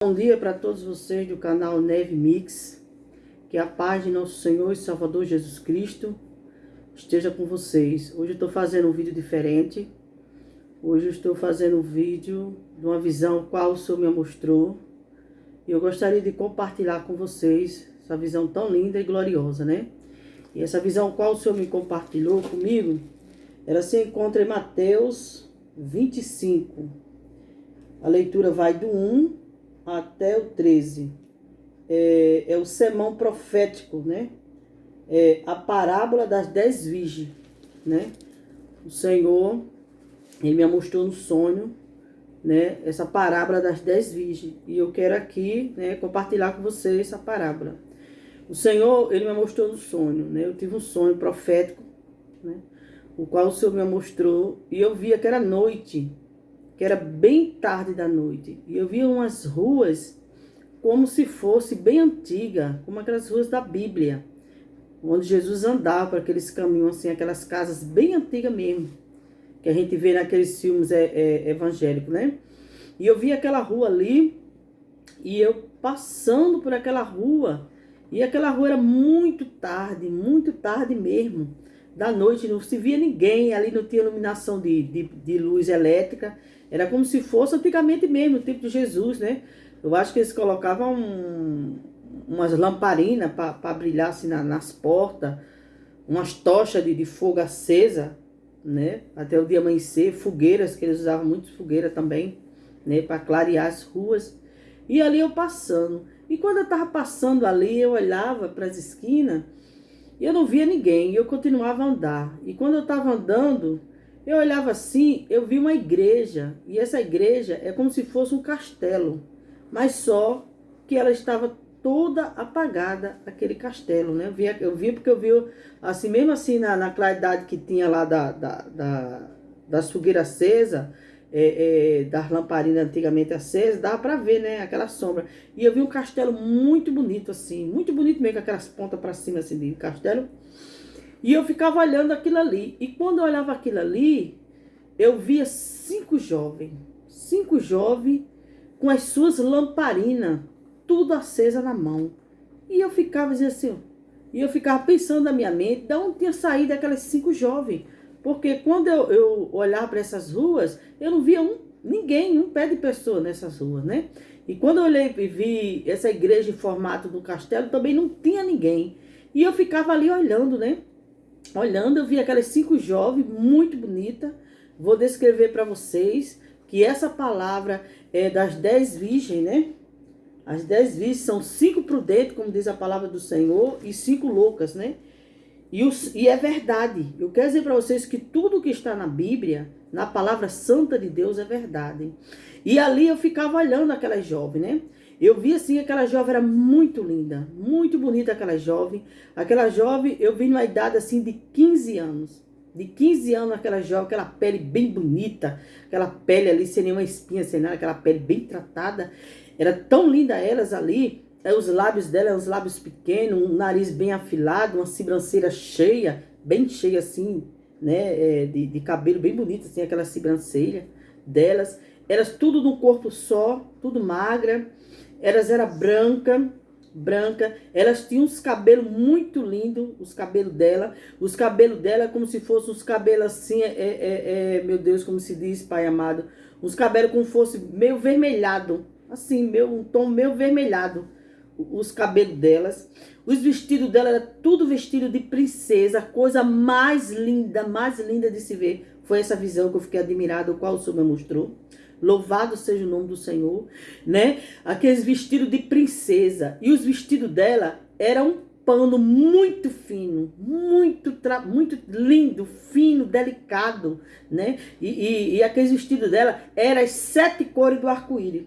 Bom dia para todos vocês do canal Neve Mix. Que a paz de nosso Senhor e Salvador Jesus Cristo esteja com vocês. Hoje eu estou fazendo um vídeo diferente. Hoje eu estou fazendo um vídeo de uma visão qual o Senhor me mostrou. E eu gostaria de compartilhar com vocês essa visão tão linda e gloriosa, né? E essa visão qual o Senhor me compartilhou comigo, ela se encontra em Mateus 25. A leitura vai do 1 até o 13. É o sermão profético, né? É a parábola das 10 virgens, né? O Senhor, Ele me mostrou no sonho, né? Essa parábola das 10 virgens. E eu quero aqui, né, compartilhar com vocês essa parábola. O Senhor, Ele me mostrou no sonho, né? Eu tive um sonho profético, né? O qual o Senhor me mostrou. E eu via que era noite, que era bem tarde da noite. E eu via umas ruas como se fosse bem antiga, como aquelas ruas da Bíblia, onde Jesus andava por aqueles caminhos, assim, aquelas casas bem antigas mesmo, que a gente vê naqueles filmes evangélicos, né? E eu vi aquela rua ali, e eu passando por aquela rua, e aquela rua era muito tarde mesmo, da noite, não se via ninguém, ali não tinha iluminação de luz elétrica, era como se fosse antigamente mesmo, o tempo de Jesus, né? Eu acho que eles colocavam umas lamparinas para brilhar assim nas portas, umas tochas de fogo acesa, né? Até o dia amanhecer, fogueiras, que eles usavam muito fogueira também, né? Para clarear as ruas. E ali eu passando. E quando eu estava passando ali, eu olhava para as esquinas e eu não via ninguém. E eu continuava a andar. E quando eu estava andando, eu olhava assim, eu vi uma igreja. E essa igreja é como se fosse um castelo. Mas só que ela estava toda apagada, aquele castelo, né? Eu vi porque eu vi, assim, mesmo assim, na claridade que tinha lá das fogueiras acesas, das lamparinas antigamente acesas, dava para ver, né? Aquela sombra. E eu vi um castelo muito bonito, assim, muito bonito mesmo, com aquelas pontas para cima, assim, de castelo. E eu ficava olhando aquilo ali. E quando eu olhava aquilo ali, eu via cinco jovens com as suas lamparinas, tudo acesa na mão. E eu ficava dizendo assim, e eu ficava pensando na minha mente, de onde tinha saído aquelas 5 jovens. Porque quando eu olhava para essas ruas, eu não via ninguém, um pé de pessoa nessas ruas, né? E quando eu olhei e vi essa igreja em formato do castelo, também não tinha ninguém. E eu ficava ali olhando, né? Olhando, eu vi aquelas 5 jovens, muito bonita. Vou descrever para vocês que essa palavra é das 10 virgens, né? As 10 virgens são 5 prudentes, como diz a palavra do Senhor, e 5 loucas, né? E é verdade. Eu quero dizer para vocês que tudo que está na Bíblia, na palavra santa de Deus, é verdade. E ali eu ficava olhando aquela jovem, né? Eu vi assim, aquela jovem era muito linda, muito bonita aquela jovem. Aquela jovem, eu vi numa idade assim de 15 anos. De 15 anos aquela jovem, aquela pele bem bonita, aquela pele ali sem nenhuma espinha, sem nada, aquela pele bem tratada. Era tão linda elas ali, os lábios dela, os lábios pequenos, um nariz bem afilado, uma sobrancelha cheia, bem cheia assim, né, de cabelo bem bonito, assim, aquela sobrancelha delas. Elas tudo num corpo só, tudo magra. Elas eram branca, elas tinham uns cabelos muito lindos, os cabelos dela como se fossem uns cabelos assim, meu Deus, como se diz, Pai amado, uns cabelos como fosse meio vermelhado, assim, um tom meio vermelhado, os cabelos delas. Os vestidos dela era tudo vestido de princesa, coisa mais linda de se ver. Foi essa visão que eu fiquei admirada, o qual o Senhor me mostrou. Louvado seja o nome do Senhor, né? Aqueles vestidos de princesa. E os vestidos dela eram um pano muito fino, muito lindo, fino, delicado, né? E aqueles vestidos dela eram as 7 cores do arco-íris.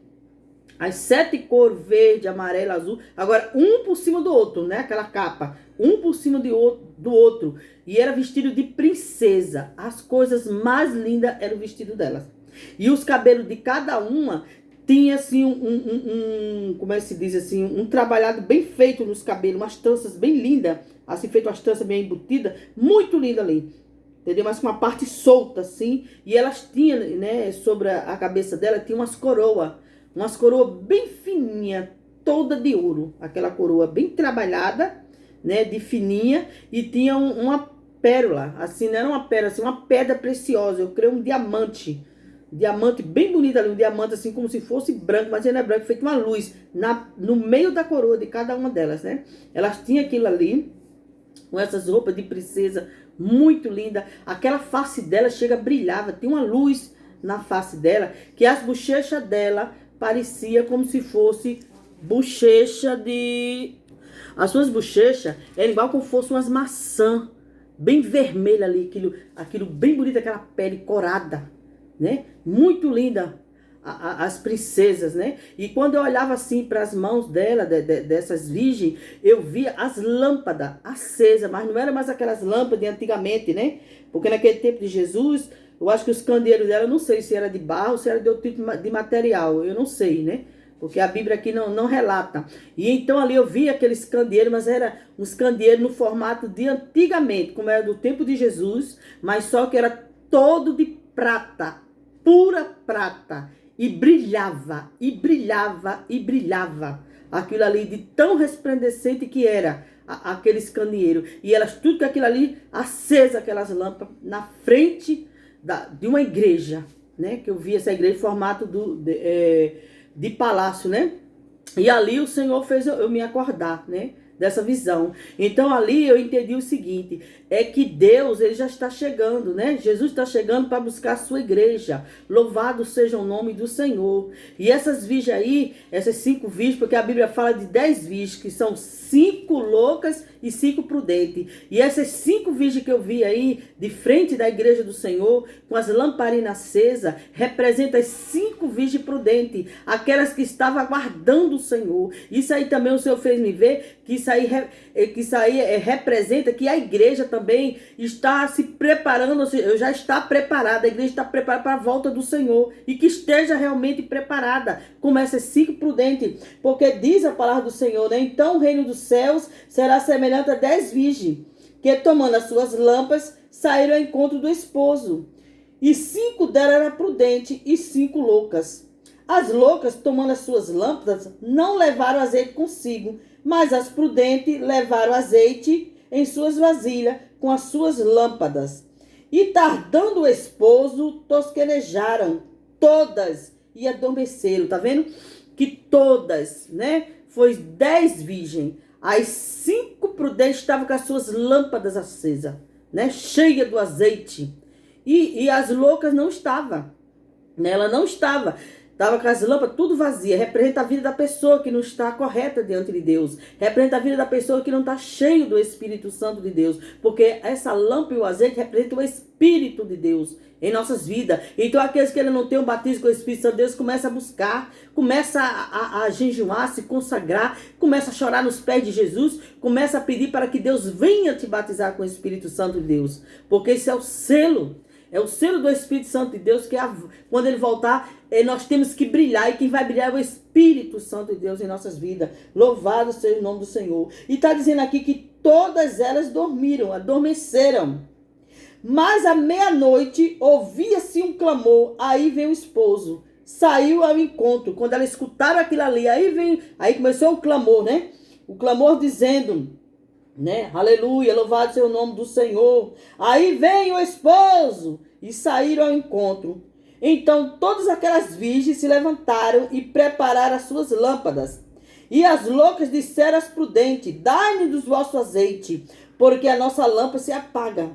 As 7 cores, verde, amarelo, azul. Agora, um por cima do outro, né? Aquela capa. Um por cima do outro. E era vestido de princesa. As coisas mais lindas eram o vestido delas. E os cabelos de cada uma tinha assim como é que se diz assim, um trabalhado bem feito nos cabelos, umas tranças bem lindas, assim feito umas tranças bem embutidas, muito linda ali. Entendeu? Mas com uma parte solta assim, e elas tinham, né, sobre a cabeça dela tinha umas coroas umas coroas bem fininha, toda de ouro, aquela coroa bem trabalhada, né, de fininha, e tinha uma pérola, assim, não era uma pérola, assim, uma pedra preciosa, eu creio um diamante bem bonito ali, um diamante assim como se fosse branco, mas ele não é branco, feito uma luz no meio da coroa de cada uma delas, né? Elas tinham aquilo ali, com essas roupas de princesa, muito linda, aquela face dela chega, brilhava, tinha uma luz na face dela, que as bochechas dela parecia como se fosse bochecha de... As suas bochechas eram igual como fossem umas maçãs, bem vermelha ali, aquilo bem bonito, aquela pele corada, né? Muito linda, as princesas, né? E quando eu olhava assim para as mãos dela, dessas virgens, eu via as lâmpadas acesas, mas não eram mais aquelas lâmpadas de antigamente, né? Porque naquele tempo de Jesus, eu acho que os candeeiros dela, eu não sei se era de barro, se era de outro tipo de material, eu não sei, né? Porque a Bíblia aqui não relata. E então ali eu vi aqueles candeeiros, mas era uns candeeiros no formato de antigamente, como era do tempo de Jesus, mas só que era todo de prata, pura prata. E brilhava, e brilhava, e brilhava. Aquilo ali de tão resplandecente que era aqueles candeeiros. E elas, tudo com aquilo ali, acesa aquelas lâmpadas, na frente de uma igreja, né? Que eu vi essa igreja em formato de palácio, né? E ali o Senhor fez eu me acordar, né? Dessa visão. Então ali eu entendi o seguinte, é que Deus, ele já está chegando, né? Jesus está chegando para buscar a sua igreja. Louvado seja o nome do Senhor. E essas virgens aí, essas 5 virgens, porque a Bíblia fala de 10 virgens, que são 5 loucas e 5 prudentes. E essas 5 virgens que eu vi aí, de frente da igreja do Senhor, com as lamparinas acesas, representam as 5 virgens prudentes, aquelas que estavam aguardando o Senhor. Isso aí também o Senhor fez me ver, que isso aí representa que a igreja também está se preparando, já está preparada, a igreja está preparada para a volta do Senhor, e que esteja realmente preparada, como essas 5 prudentes, porque diz a palavra do Senhor, né? Então o reino dos céus será semelhante a 10 virgens, que tomando as suas lâmpadas, saíram ao encontro do esposo, e 5 delas eram prudentes, e 5 loucas. As loucas, tomando as suas lâmpadas, não levaram azeite consigo, mas as prudentes levaram azeite em suas vasilhas com as suas lâmpadas. E tardando o esposo, tosquenejaram todas e adormeceram. Tá vendo? Que todas, né? Foi 10 virgens. As 5 prudentes estavam com as suas lâmpadas acesas, né? Cheia do azeite. E as loucas não estavam, né? Ela não estava. Estava com as lâmpadas tudo vazia. Representa a vida da pessoa que não está correta diante de Deus. Representa a vida da pessoa que não está cheio do Espírito Santo de Deus. Porque essa lâmpada e o azeite representam o Espírito de Deus em nossas vidas. Então aqueles que ainda não têm um batismo com o Espírito Santo de Deus, começa a buscar, começa a jejuar, se consagrar, começa a chorar nos pés de Jesus, começa a pedir para que Deus venha te batizar com o Espírito Santo de Deus. Porque esse é o selo. É o selo do Espírito Santo de Deus, que quando ele voltar, nós temos que brilhar. E quem vai brilhar é o Espírito Santo de Deus em nossas vidas. Louvado seja o nome do Senhor. E está dizendo aqui que todas elas dormiram, adormeceram. Mas à meia-noite ouvia-se um clamor. Aí veio o esposo, saiu ao encontro. Quando elas escutaram aquilo ali, aí começou o clamor, né? O clamor dizendo... né? Aleluia, louvado seja o nome do Senhor. Aí vem o esposo e saíram ao encontro. Então todas aquelas virgens se levantaram e prepararam as suas lâmpadas. E as loucas disseram às prudentes: dai-me dos vosso azeite, porque a nossa lâmpada se apaga.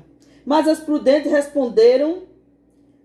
Mas as prudentes responderam,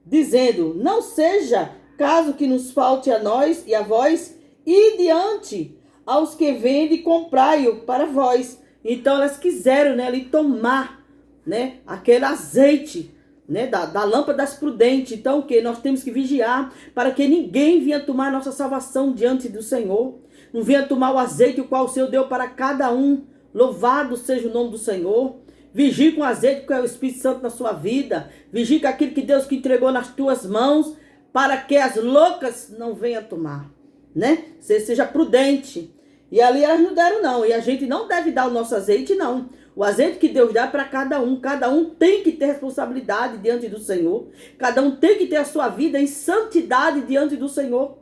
dizendo: não seja caso que nos falte a nós e a vós, e diante aos que vendem, comprai-o para vós. Então elas quiseram, né, ali tomar, né, aquele azeite, né, da lâmpada das prudentes. Então o que? Nós temos que vigiar para que ninguém venha tomar nossa salvação diante do Senhor. Não venha tomar o azeite o qual o Senhor deu para cada um. Louvado seja o nome do Senhor. Vigie com o azeite que é o Espírito Santo na sua vida. Vigie com aquilo que Deus que entregou nas tuas mãos, para que as loucas não venham tomar, né? Você seja prudente. E ali elas não deram não. E a gente não deve dar o nosso azeite, não. O azeite que Deus dá para cada um. Cada um tem que ter responsabilidade diante do Senhor. Cada um tem que ter a sua vida em santidade diante do Senhor.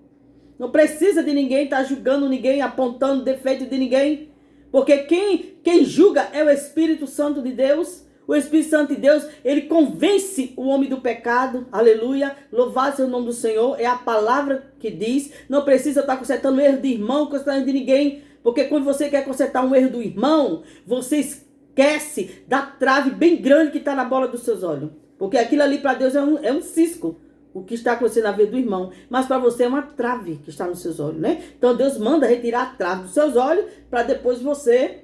Não precisa de ninguém estar julgando ninguém, apontando defeito de ninguém. Porque quem julga é o Espírito Santo de Deus. O Espírito Santo de Deus, ele convence o homem do pecado. Aleluia. Louvado seja o nome do Senhor. É a palavra que diz. Não precisa estar consertando o erro de irmão, consertando de ninguém. Porque quando você quer consertar um erro do irmão, você esquece da trave bem grande que está na bola dos seus olhos. Porque aquilo ali para Deus é um cisco. O que está acontecendo na vida do irmão. Mas para você é uma trave que está nos seus olhos, né? Então Deus manda retirar a trave dos seus olhos para depois você,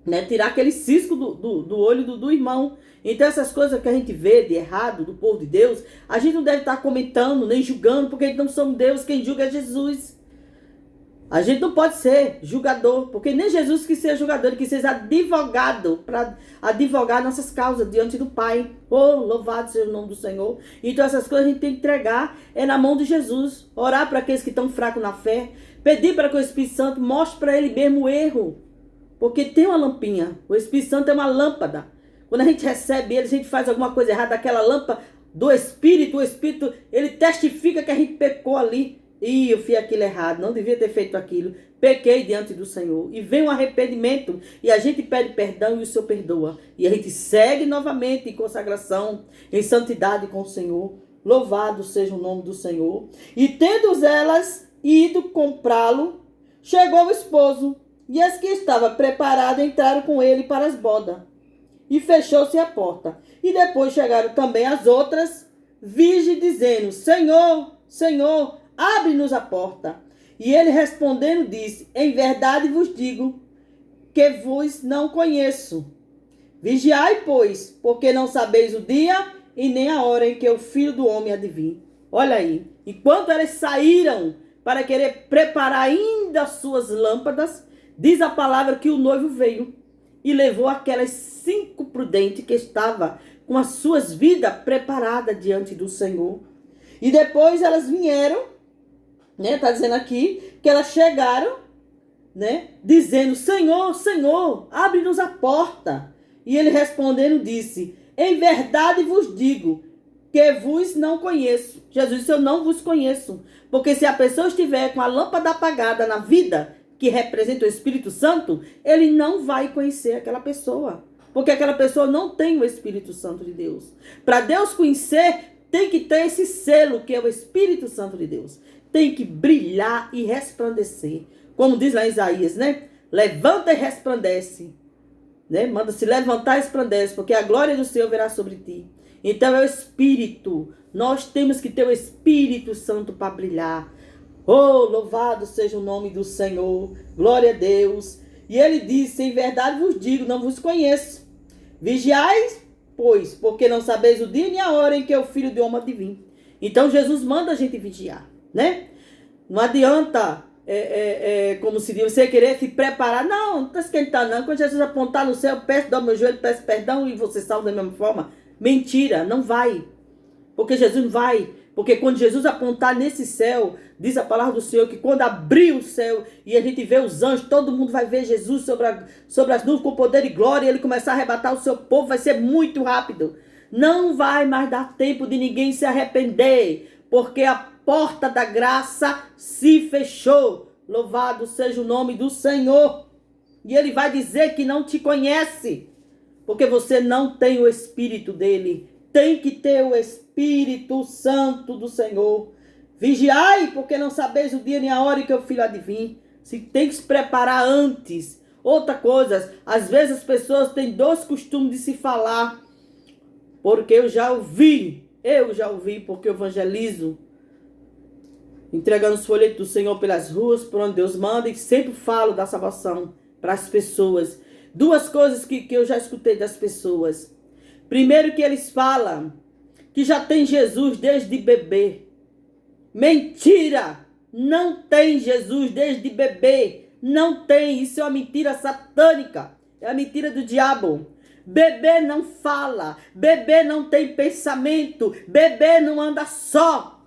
né, tirar aquele cisco do olho do irmão. Então essas coisas que a gente vê de errado do povo de Deus, a gente não deve estar comentando, nem julgando, porque a gente não somos Deus, quem julga é Jesus. A gente não pode ser julgador, porque nem Jesus quis ser julgador, ele quis ser advogado, para advogar nossas causas diante do Pai. Oh, louvado seja o nome do Senhor. Então essas coisas a gente tem que entregar, é na mão de Jesus. Orar para aqueles que estão fracos na fé, pedir para que o Espírito Santo mostre para ele mesmo o erro. Porque tem uma lampinha, o Espírito Santo é uma lâmpada. Quando a gente recebe ele, a gente faz alguma coisa errada, aquela lâmpada do Espírito, o Espírito, ele testifica que a gente pecou ali. Ih, eu fiz aquilo errado, não devia ter feito aquilo. Pequei diante do Senhor. E vem um arrependimento. E a gente pede perdão e o Senhor perdoa. E a gente segue novamente em consagração, em santidade com o Senhor. Louvado seja o nome do Senhor. E tendo elas ido comprá-lo, chegou o esposo. E as que estavam preparadas entraram com ele para as bodas. E fechou-se a porta. E depois chegaram também as outras virgens, dizendo: Senhor, Senhor, abre-nos a porta. E ele respondendo disse: Em verdade vos digo que vos não conheço. Vigiai, pois, porque não sabeis o dia e nem a hora em que o Filho do Homem há de vir. Olha aí, enquanto elas saíram para querer preparar ainda suas lâmpadas, diz a palavra que o noivo veio e levou aquelas 5 prudentes que estavam com as suas vidas preparadas diante do Senhor. E depois elas vieram, né? Tá dizendo aqui que elas chegaram, né? Dizendo: Senhor, Senhor, abre-nos a porta. E ele respondendo disse: Em verdade vos digo que vos não conheço. Jesus disse: Eu não vos conheço. Porque se a pessoa estiver com a lâmpada apagada na vida, que representa o Espírito Santo, ele não vai conhecer aquela pessoa. Porque aquela pessoa não tem o Espírito Santo de Deus. Para Deus conhecer, tem que ter esse selo que é o Espírito Santo de Deus. Tem que brilhar e resplandecer. Como diz lá em Isaías, né? Levanta e resplandece. Né? Manda se levantar e resplandece, porque a glória do Senhor virá sobre ti. Então é o Espírito. Nós temos que ter o Espírito Santo para brilhar. Oh, louvado seja o nome do Senhor. Glória a Deus. E ele disse: Em verdade vos digo, não vos conheço. Vigiai, pois, porque não sabeis o dia nem a hora em que o Filho do Homem há de vir. Então Jesus manda a gente vigiar, né? Não adianta, como se diz, você querer se preparar. Não está esquentando, não. Quando Jesus apontar no céu, peço, dá o meu joelho, peço perdão e você salva da mesma forma. Mentira, não vai. Porque Jesus não vai. Porque quando Jesus apontar nesse céu, diz a palavra do Senhor que quando abrir o céu e a gente vê os anjos, todo mundo vai ver Jesus sobre as nuvens com poder e glória, e ele começar a arrebatar o seu povo, vai ser muito rápido. Não vai mais dar tempo de ninguém se arrepender, porque a porta da graça se fechou. Louvado seja o nome do Senhor. E ele vai dizer que não te conhece, porque você não tem o Espírito dele. Tem que ter o Espírito Santo do Senhor. Vigiai, porque não sabeis o dia nem a hora em que o Filho há de vir. Se tem que se preparar antes. Outra coisa, às vezes as pessoas têm 2 costumes de se falar. Porque eu já ouvi, porque eu evangelizo. Entregando os folhetos do Senhor pelas ruas, por onde Deus manda, e sempre falo da salvação para as pessoas. 2 coisas que eu já escutei das pessoas. Primeiro que eles falam que já tem Jesus desde bebê. Mentira! Não tem Jesus desde bebê. Não tem. Isso é uma mentira satânica. É a mentira do diabo. Bebê não fala. Bebê não tem pensamento. Bebê não anda só.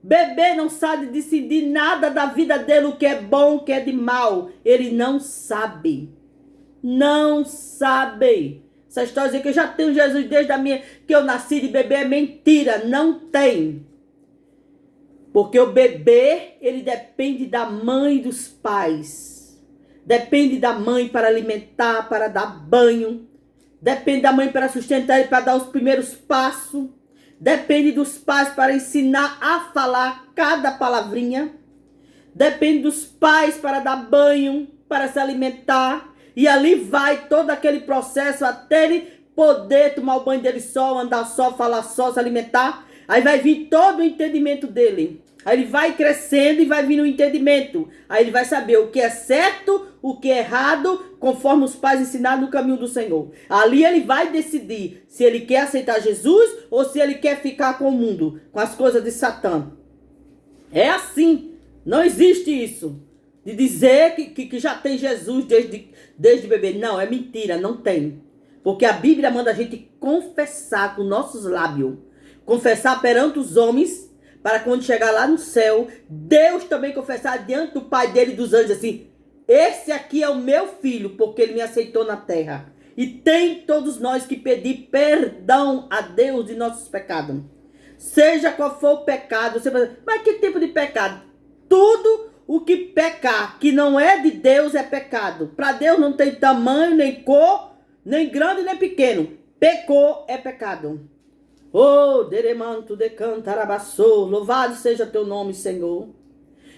Bebê não sabe decidir nada da vida dele, o que é bom, o que é de mal. Ele não sabe. Não sabe. Essa história de que eu já tenho Jesus desde que eu nasci de bebê é mentira. Não tem. Porque o bebê, ele depende da mãe e dos pais. Depende da mãe para alimentar, para dar banho. Depende da mãe para sustentar ele, para dar os primeiros passos. Depende dos pais para ensinar a falar cada palavrinha. Depende dos pais para dar banho, para se alimentar. E ali vai todo aquele processo até ele poder tomar o banho dele só, andar só, falar só, se alimentar. Aí vai vir todo o entendimento dele. Aí ele vai crescendo e vai vir no entendimento. Aí ele vai saber o que é certo, o que é errado, conforme os pais ensinaram no caminho do Senhor. Ali ele vai decidir se ele quer aceitar Jesus ou se ele quer ficar com o mundo, com as coisas de Satã. É assim. Não existe isso. De dizer que já tem Jesus desde bebê. Não, é mentira, não tem. Porque a Bíblia manda a gente confessar com nossos lábios. Confessar perante os homens, para quando chegar lá no céu, Deus também confessar diante do Pai dele e dos anjos assim: esse aqui é o meu filho, porque ele me aceitou na terra. E tem todos nós que pedir perdão a Deus de nossos pecados. Seja qual for o pecado, você vai dizer, mas que tipo de pecado? Tudo o que pecar, que não é de Deus, é pecado. Para Deus não tem tamanho, nem cor, nem grande, nem pequeno. Pecou é pecado. Oh, deremanto de cantarabassou, louvado seja teu nome, Senhor.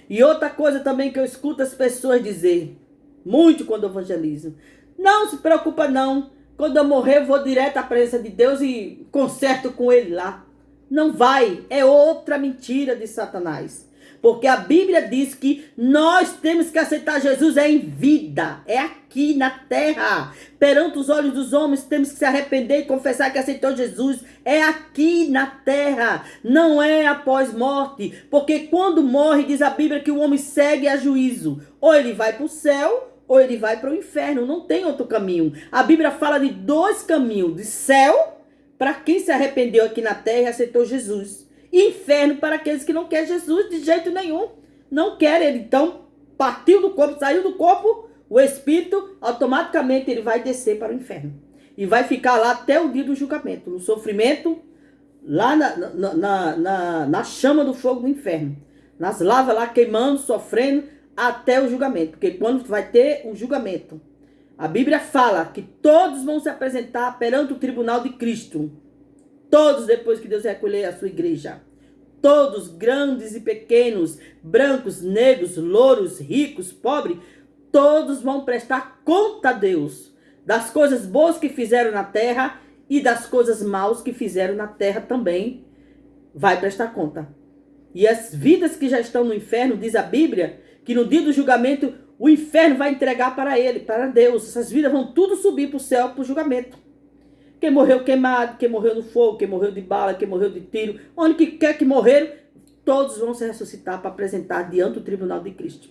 E outra coisa também que eu escuto as pessoas dizer, muito quando eu evangelizo: não se preocupa não, quando eu morrer eu vou direto à presença de Deus e conserto com ele lá. Não vai, é outra mentira de Satanás. Porque a Bíblia diz que nós temos que aceitar Jesus em vida. É aqui na terra. Perante os olhos dos homens, temos que se arrepender e confessar que aceitou Jesus. É aqui na terra. Não é após morte. Porque quando morre, diz a Bíblia que o homem segue a juízo. Ou ele vai para o céu, ou ele vai para o inferno. Não tem outro caminho. A Bíblia fala de dois caminhos. De céu, para quem se arrependeu aqui na terra e aceitou Jesus. Inferno para aqueles que não querem Jesus de jeito nenhum. Não querem ele. Então, partiu do corpo, saiu do corpo, o espírito, automaticamente ele vai descer para o inferno. E vai ficar lá até o dia do julgamento. No sofrimento, lá na chama do fogo do inferno. Nas lavas lá queimando, sofrendo, até o julgamento. Porque quando vai ter o julgamento, a Bíblia fala que todos vão se apresentar perante o tribunal de Cristo. Todos, depois que Deus recolher a sua igreja. Todos, grandes e pequenos, brancos, negros, louros, ricos, pobres, todos vão prestar conta a Deus das coisas boas que fizeram na terra e das coisas maus que fizeram na terra também. Vai prestar conta. E as vidas que já estão no inferno, diz a Bíblia, que no dia do julgamento, o inferno vai entregar para ele, para Deus. Essas vidas vão tudo subir para o céu, para o julgamento. Quem morreu queimado, quem morreu no fogo, quem morreu de bala, quem morreu de tiro, onde que quer que morreram, todos vão se ressuscitar para apresentar diante do tribunal de Cristo.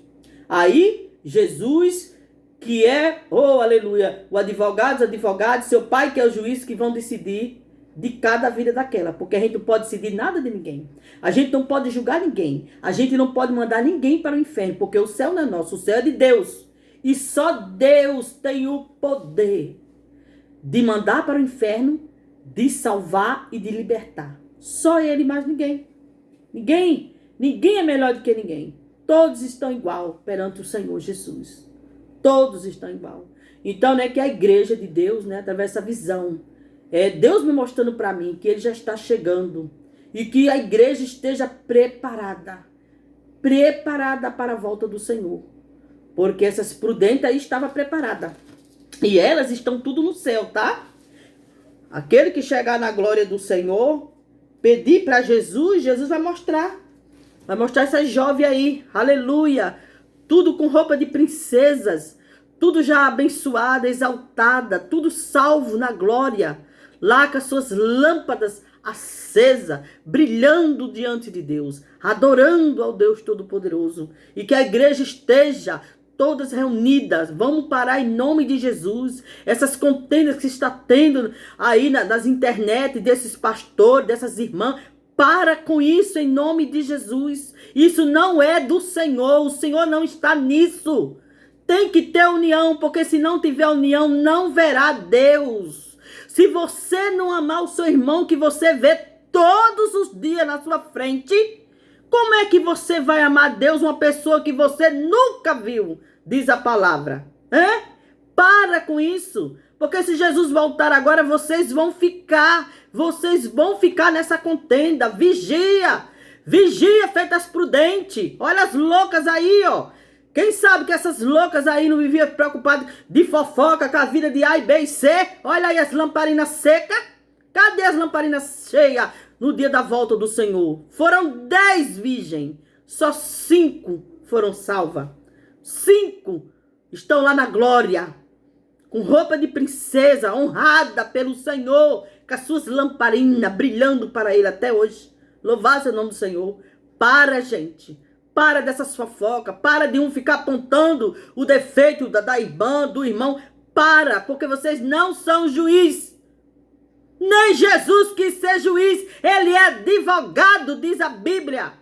Aí, Jesus, que é, oh aleluia, o advogado, os advogados, seu pai que é o juiz, que vão decidir de cada vida daquela. Porque a gente não pode decidir nada de ninguém. A gente não pode julgar ninguém. A gente não pode mandar ninguém para o inferno, porque o céu não é nosso, o céu é de Deus. E só Deus tem o poder de mandar para o inferno, de salvar e de libertar. Só ele, mais ninguém. Ninguém é melhor do que ninguém. Todos estão igual perante o Senhor Jesus. Todos estão igual. Então, né, que a igreja de Deus, né, através dessa visão, é Deus me mostrando para mim que ele já está chegando e que a igreja esteja preparada para a volta do Senhor. Porque essas prudentes aí estavam preparadas. E elas estão tudo no céu, tá? Aquele que chegar na glória do Senhor, pedir para Jesus, Jesus vai mostrar. Vai mostrar essas jovens aí, aleluia. Tudo com roupa de princesas, tudo já abençoada, exaltada, tudo salvo na glória. Lá com as suas lâmpadas acesas, brilhando diante de Deus, adorando ao Deus Todo-Poderoso. E que a igreja esteja todas reunidas, vamos parar em nome de Jesus. Essas contendas que está tendo aí nas internet, desses pastores, dessas irmãs, para com isso em nome de Jesus. Isso não é do Senhor, o Senhor não está nisso. Tem que ter união, porque se não tiver união, não verá Deus. Se você não amar o seu irmão que você vê todos os dias na sua frente, Como é que você vai amar Deus, uma pessoa que você nunca viu? Diz a palavra. Para com isso. Porque se Jesus voltar agora, vocês vão ficar nessa contenda. Vigia. Vigia, feitas prudentes. Olha as loucas aí, ó. Quem sabe que essas loucas aí não viviam preocupadas de fofoca com a vida de A e B e C? Olha aí as lamparinas secas. Cadê as lamparinas cheias no dia da volta do Senhor? Foram 10 virgens. Só 5 foram salvas. 5 estão lá na glória. Com roupa de princesa, honrada pelo Senhor. Com as suas lamparinas brilhando para Ele até hoje. Louvado seja o nome do Senhor. Para, gente. Para dessas fofocas. Para de um ficar apontando o defeito da irmã, do irmão. Para, porque vocês não são juiz. Nem Jesus quis ser juiz. Ele é advogado, diz a Bíblia.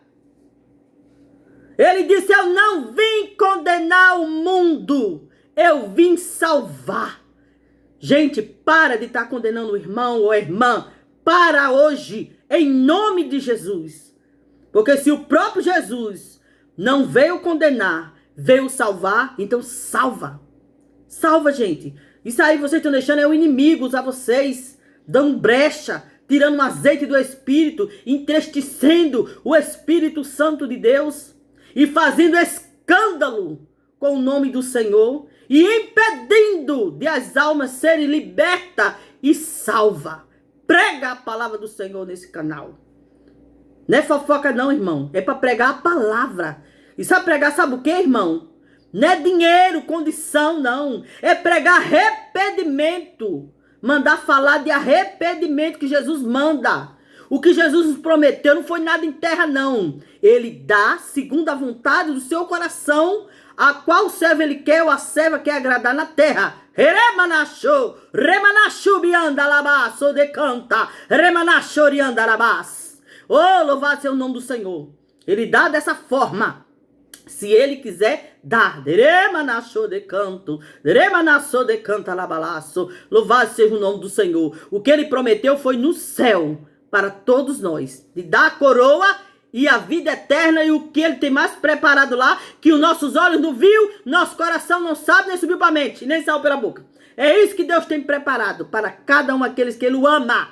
Ele disse, eu não vim condenar o mundo. Eu vim salvar. Gente, para de estar condenando o irmão ou a irmã. Para hoje, em nome de Jesus. Porque se o próprio Jesus não veio condenar, veio salvar, então salva. Salva, gente. Isso aí vocês estão deixando o inimigo usar vocês, dando brecha, tirando um azeite do Espírito, entristecendo o Espírito Santo de Deus e fazendo escândalo com o nome do Senhor e impedindo de as almas serem libertas e salvas. Prega a palavra do Senhor nesse canal. Não é fofoca não, irmão. É para pregar a palavra. E sabe pregar, sabe o que, irmão? Não é dinheiro, condição, não. É pregar arrependimento. Mandar falar de arrependimento que Jesus manda. O que Jesus nos prometeu não foi nada em terra, não. Ele dá segundo a vontade do seu coração, a qual servo ele quer ou a serva quer agradar na terra. Remanacho, remanacho biandalabá, sou de canta, remanacho riandalabás. Oh, louvado seja o nome do Senhor. Ele dá dessa forma. Se ele quiser dar. Remanacho de canto, remanacho de canta labalaço. Louvado seja o nome do Senhor. O que ele prometeu foi no céu para todos nós. De dar a coroa e a vida eterna, e o que ele tem mais preparado lá, que os nossos olhos não viu, nosso coração não sabe, nem subiu para a mente, nem saiu pela boca. É isso que Deus tem preparado para cada um daqueles que ele ama.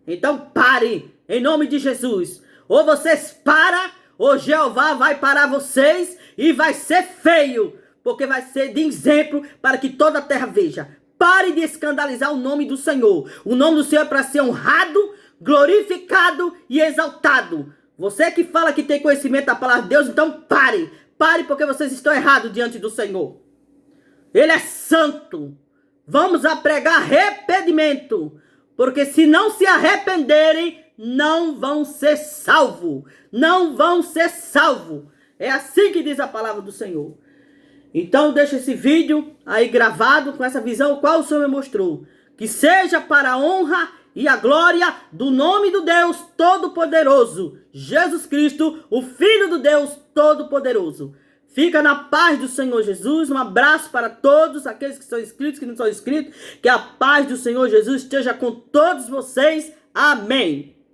Então pare, em nome de Jesus. Ou vocês param, ou Jeová vai parar vocês e vai ser feio, porque vai ser de exemplo para que toda a terra veja. Pare de escandalizar o nome do Senhor. O nome do Senhor é para ser honrado, glorificado e exaltado. Você que fala que tem conhecimento da palavra de Deus, então pare. Pare porque vocês estão errados diante do Senhor. Ele é santo. Vamos a pregar arrependimento. Porque se não se arrependerem, não vão ser salvos. Não vão ser salvos. É assim que diz a palavra do Senhor. Então deixa esse vídeo aí gravado com essa visão qual o Senhor me mostrou. Que seja para a honra e a glória do nome do Deus Todo-Poderoso, Jesus Cristo, o Filho do Deus Todo-Poderoso. Fica na paz do Senhor Jesus. Um abraço para todos aqueles que são inscritos, que não são inscritos. Que a paz do Senhor Jesus esteja com todos vocês. Amém.